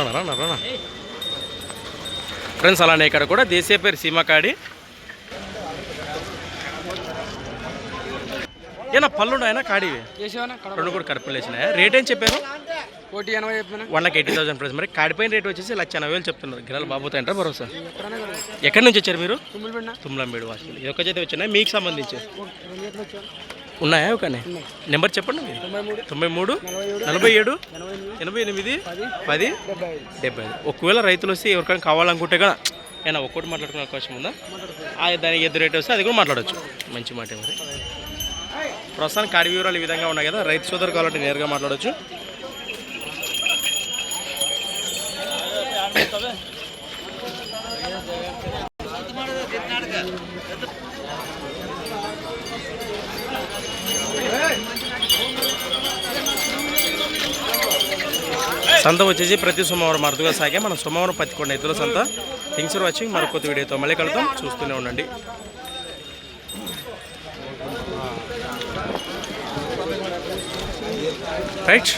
రానా friends. అలానే ఇక్కడ కూడా దేశీయ పేరు సీమకాడి. ఏనా పళ్ళు ఉన్నాయన్నా కాడివి? రెండు కూడా కడుపులు వేసినాయా? రేట్ ఏం చెప్పారు? 1,80,000 ఫ్రెండ్స్. మరి కాడిపోయిన రేట్ వచ్చేసి 1,90,000 చెప్తున్నారు. గిరాలు బాబుతాయంటారా భరోసా? ఎక్కడి నుంచి వచ్చారు మీరు? తుమ్లంబేడు వాసులు. ఇది ఒక్క చేతి వచ్చినాయి మీకు సంబంధించి ఉన్నాయా? ఒకనే నెంబర్ చెప్పండి. 93 47 88 10 75. ఒకవేళ రైతులు వస్తే ఎవరికైనా కావాలనుకుంటే కదా ఏనా ఒక్కటి మాట్లాడుకునే అవకాశం ఉందా? దానికి ఎదురు రేట్ వస్తే అది కూడా మాట్లాడవచ్చు. మంచి మాట. మరి ప్రస్తుతానికి కాడి వివరాలు ఈ విధంగా ఉన్నాయి కదా. రైతు సోదరు కావాలంటే నేరుగా మాట్లాడవచ్చు. సంత వచ్చేసి ప్రతి సోమవారం అరుదుగా సాగే మన సోమవారం పత్తికొండ ఎద్దుల సంత. Things for watching. మరొక కొత్త వీడియోతో మళ్ళీ కలుద్దాం. చూస్తూనే ఉండండి. రైట్.